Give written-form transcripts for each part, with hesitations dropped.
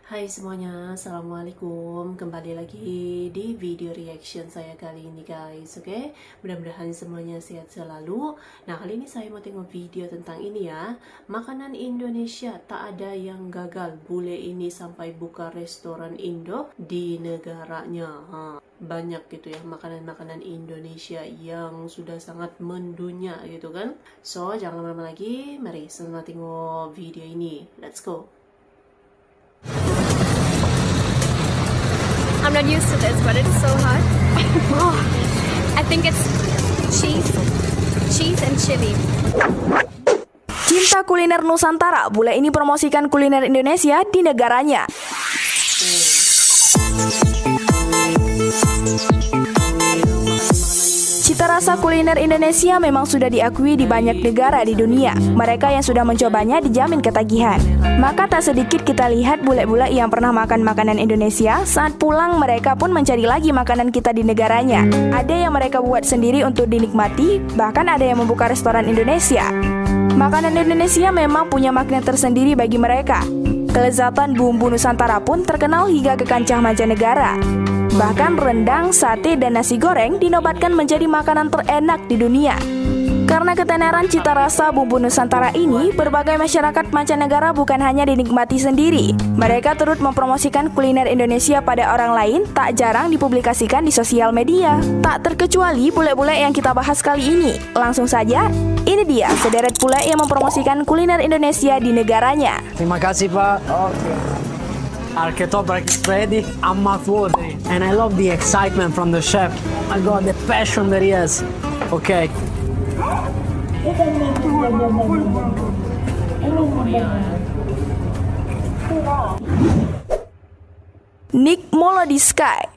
Hai semuanya, Assalamualaikum. Kembali lagi di video reaction saya kali ini guys. Oke, mudah-mudahan semuanya sehat selalu. Nah, kali ini saya mau tengok video tentang ini ya. Makanan Indonesia tak ada yang gagal. Bule ini sampai buka restoran Indo di negaranya. Banyak gitu ya makanan-makanan Indonesia yang sudah sangat mendunia gitu kan. So, jangan lama-lama lagi. Mari sama tengok video ini. Let's go. I'm not used to this, but it's so hot. I think it's cheese and chili. Cinta kuliner Nusantara, bule ini promosikan kuliner Indonesia di negaranya. Cita rasa kuliner Indonesia memang sudah diakui di banyak negara di dunia. Mereka yang sudah mencobanya dijamin ketagihan. Maka tak sedikit kita lihat bule-bule yang pernah makan makanan Indonesia, saat pulang mereka pun mencari lagi makanan kita di negaranya. Ada yang mereka buat sendiri untuk dinikmati, bahkan ada yang membuka restoran Indonesia. Makanan Indonesia memang punya makna tersendiri bagi mereka. Kelezatan bumbu Nusantara pun terkenal hingga ke kancah mancanegara. Bahkan rendang, sate, dan nasi goreng dinobatkan menjadi makanan terenak di dunia. Karena ketenaran cita rasa bumbu Nusantara ini, berbagai masyarakat mancanegara bukan hanya dinikmati sendiri. Mereka turut mempromosikan kuliner Indonesia pada orang lain, tak jarang dipublikasikan di sosial media. Tak terkecuali bule-bule yang kita bahas kali ini. Langsung saja, ini dia sederet bule yang mempromosikan kuliner Indonesia di negaranya. Terima kasih Pak. Our ketoprak is ready. I'm mouth watering, and I love the excitement from the chef. I got the passion that he has. Okay. Nick Molodiskay.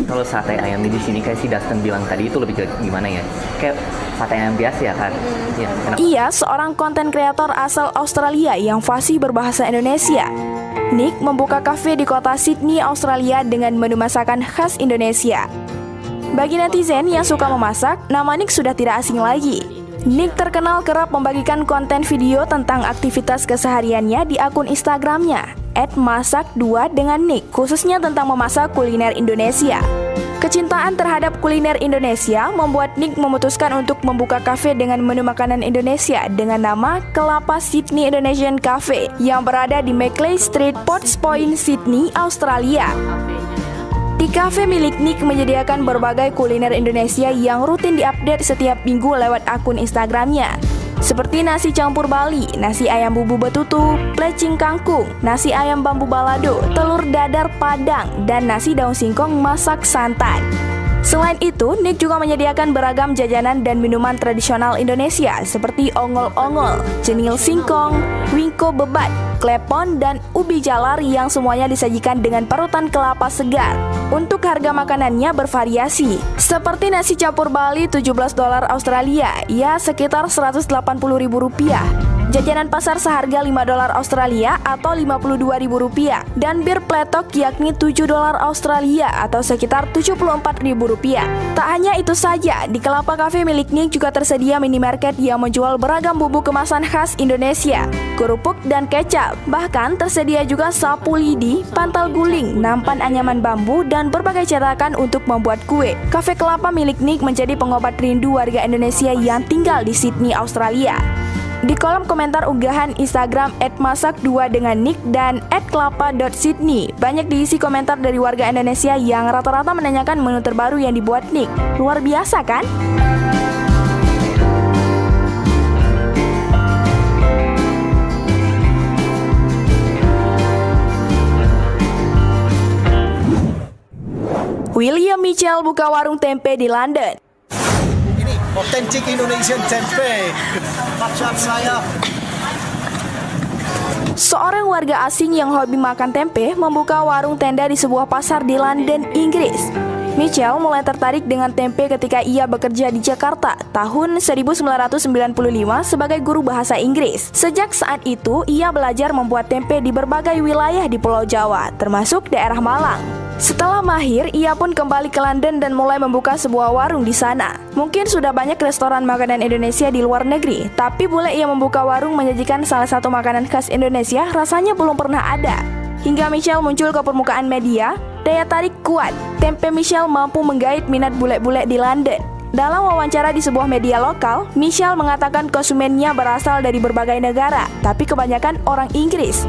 Kalau sate ayam di sini kayak si Dustin bilang tadi itu lebih ke gimana ya? Kayak sate ayam biasa ya kan? Ya, Ia seorang konten kreator asal Australia yang fasih berbahasa Indonesia. Nick membuka kafe di kota Sydney, Australia dengan menu masakan khas Indonesia. Bagi netizen yang suka memasak, nama Nick sudah tidak asing lagi. Nick terkenal kerap membagikan konten video tentang aktivitas kesehariannya di akun Instagramnya @masak2 dengan Nick, khususnya tentang memasak kuliner Indonesia. Kecintaan terhadap kuliner Indonesia membuat Nick memutuskan untuk membuka kafe dengan menu makanan Indonesia dengan nama Kelapa Sydney Indonesian Cafe yang berada di Macleay Street, Potts Point, Sydney, Australia. Di kafe milik Nick menyediakan berbagai kuliner Indonesia yang rutin diupdate setiap minggu lewat akun Instagramnya. Seperti nasi campur Bali, nasi ayam bumbu betutu, plecing kangkung, nasi ayam bambu balado, telur dadar Padang, dan nasi daun singkong masak santan. Selain itu, Nick juga menyediakan beragam jajanan dan minuman tradisional Indonesia seperti ongol-ongol, cenil singkong, wingko bebat, klepon, dan ubi jalar yang semuanya disajikan dengan parutan kelapa segar. Untuk harga makanannya bervariasi, seperti nasi campur Bali $17 Australia, ya sekitar Rp180.000. Jajanan pasar seharga $5 Australia atau Rp52.000, dan bir pletok yakni $7 Australia atau sekitar Rp74.000. Tak hanya itu saja, di Kelapa Cafe milik Nick juga tersedia minimarket yang menjual beragam bumbu kemasan khas Indonesia, kerupuk dan kecap. Bahkan tersedia juga sapu lidi, pantal guling, nampan anyaman bambu, dan berbagai cetakan untuk membuat kue. Cafe Kelapa milik Nick menjadi pengobat rindu warga Indonesia yang tinggal di Sydney, Australia. Di kolom komentar unggahan Instagram @masak2 dengan Nick dan @kelapa.sydney banyak diisi komentar dari warga Indonesia yang rata-rata menanyakan menu terbaru yang dibuat Nick. Luar biasa kan? William Mitchell buka warung tempe di London. Ini authentic Indonesian tempe. Macam saya. Seorang warga asing yang hobi makan tempe membuka warung tenda di sebuah pasar di London, Inggris. Mitchell mulai tertarik dengan tempe ketika ia bekerja di Jakarta tahun 1995 sebagai guru bahasa Inggris. Sejak saat itu, ia belajar membuat tempe di berbagai wilayah di Pulau Jawa, termasuk daerah Malang. Setelah mahir, ia pun kembali ke London dan mulai membuka sebuah warung di sana. Mungkin sudah banyak restoran makanan Indonesia di luar negeri, tapi bule ia membuka warung menyajikan salah satu makanan khas Indonesia rasanya belum pernah ada. Hingga Michelle muncul ke permukaan media, daya tarik kuat. Tempe Michelle mampu menggait minat bule-bule di London. Dalam wawancara di sebuah media lokal, Michelle mengatakan konsumennya berasal dari berbagai negara, tapi kebanyakan orang Inggris.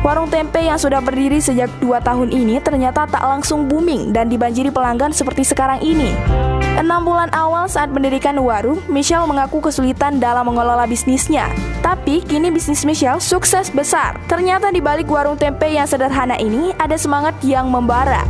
Warung tempe yang sudah berdiri sejak 2 tahun ini ternyata tak langsung booming dan dibanjiri pelanggan seperti sekarang ini. 6 bulan awal saat mendirikan warung, Michelle mengaku kesulitan dalam mengelola bisnisnya. Tapi kini bisnis Michelle sukses besar. Ternyata di balik warung tempe yang sederhana ini ada semangat yang membara.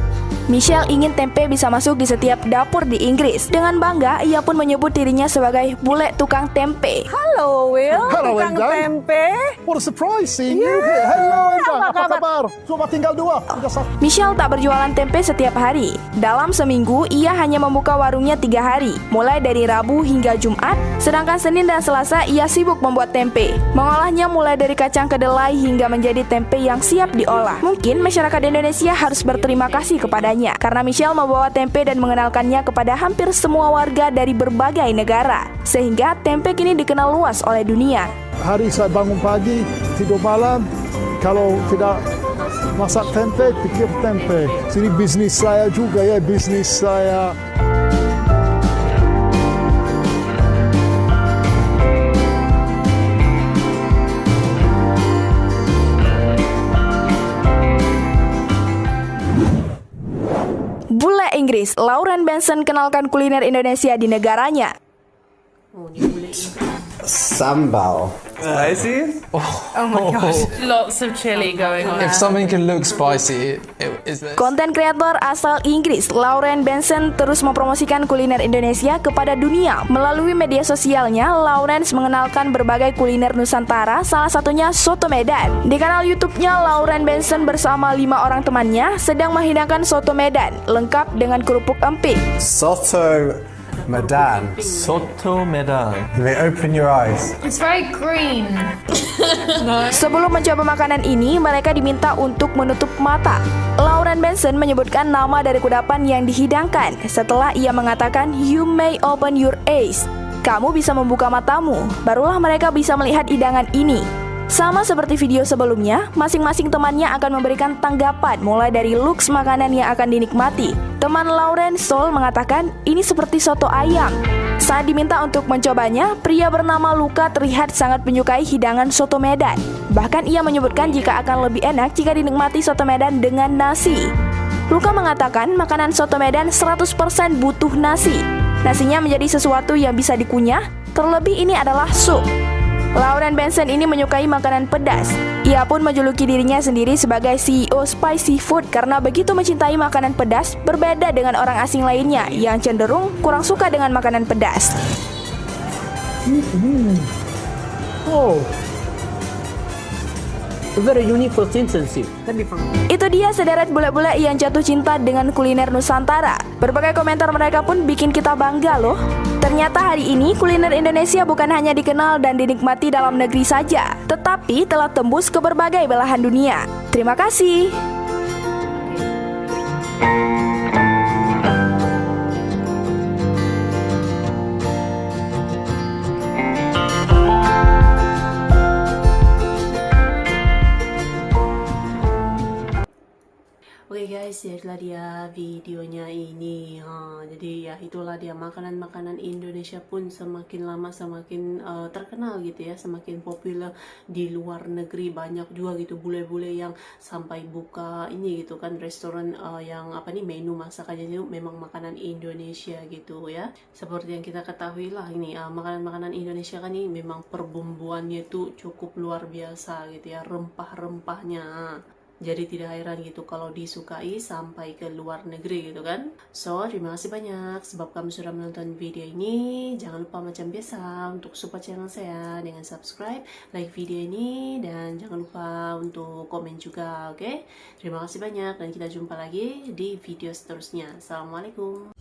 Michelle ingin tempe bisa masuk di setiap dapur di Inggris. Dengan bangga, ia pun menyebut dirinya sebagai bule tukang tempe. Halo Will, Halo, tukang Endang. tempe. What a surprise seeing you here. Hello, Endang. Apa kabar? Cuma tinggal 2. Udah satu. Michelle tak berjualan tempe setiap hari. Dalam seminggu, ia hanya membuka warungnya 3 hari, mulai dari Rabu hingga Jumat, sedangkan Senin dan Selasa ia sibuk membuat tempe. Mengolahnya mulai dari kacang kedelai hingga menjadi tempe yang siap diolah. Mungkin masyarakat Indonesia harus berterima kasih kepadanya, karena Michelle membawa tempe dan mengenalkannya kepada hampir semua warga dari berbagai negara, sehingga tempe kini dikenal luas oleh dunia. Hari saya bangun pagi, tidur malam. Kalau tidak masak tempe, pikir tempe. Sini bisnis saya juga ya, bisnis saya. Bule Inggris, Lauren Benson kenalkan kuliner Indonesia di negaranya. Oh, ini bule Inggris. Sambal. Lots of chili going on. If something can look spicy, it is this. Konten kreator asal Inggris, Lauren Benson terus mempromosikan kuliner Indonesia kepada dunia. Melalui media sosialnya, Lawrence mengenalkan berbagai kuliner Nusantara, salah satunya soto Medan. Di kanal YouTube-nya, Lauren Benson bersama 5 orang temannya sedang menghidangkan soto Medan, lengkap dengan kerupuk emping. Soto Medan. Soto Medan. You may open your eyes. It's very green. Sebelum mencoba makanan ini, mereka diminta untuk menutup mata. Lauren Benson menyebutkan nama dari kudapan yang dihidangkan. Setelah ia mengatakan, "You may open your eyes." Kamu bisa membuka matamu, barulah mereka bisa melihat hidangan ini. Sama seperti video sebelumnya, masing-masing temannya akan memberikan tanggapan mulai dari looks makanan yang akan dinikmati. Teman Lauren, Sol, mengatakan ini seperti soto ayam. Saat diminta untuk mencobanya, pria bernama Luka terlihat sangat menyukai hidangan soto Medan. Bahkan ia menyebutkan jika akan lebih enak jika dinikmati soto Medan dengan nasi. Luka mengatakan makanan soto Medan 100% butuh nasi. Nasinya menjadi sesuatu yang bisa dikunyah, terlebih ini adalah sup. Lauren Benson ini menyukai makanan pedas. Ia pun menjuluki dirinya sendiri sebagai CEO Spicy Food karena begitu mencintai makanan pedas, berbeda dengan orang asing lainnya yang cenderung kurang suka dengan makanan pedas. Oh, Very unique consistency. Itu dia sederet bule-bule yang jatuh cinta dengan kuliner Nusantara. Berbagai komentar mereka pun bikin kita bangga loh. Ternyata hari ini kuliner Indonesia bukan hanya dikenal dan dinikmati dalam negeri saja, tetapi telah tembus ke berbagai belahan dunia. Terima kasih. Oke guys, itulah dia videonya ini. Jadi ya itulah dia, makanan-makanan Indonesia pun semakin lama semakin terkenal gitu ya, semakin populer di luar negeri. Banyak juga gitu bule-bule yang sampai buka ini gitu kan, restoran yang apa nih, menu masakannya itu memang makanan Indonesia gitu ya. Seperti yang kita ketahui lah ini makanan-makanan Indonesia kan ini memang perbumbuannya itu cukup luar biasa gitu ya, rempah-rempahnya. Jadi tidak heran gitu kalau disukai sampai ke luar negeri gitu kan. So, terima kasih banyak sebab kamu sudah menonton video ini. Jangan lupa macam biasa untuk support channel saya dengan subscribe, like video ini, dan jangan lupa untuk komen juga, oke? Terima kasih banyak dan kita jumpa lagi di video seterusnya. Assalamualaikum.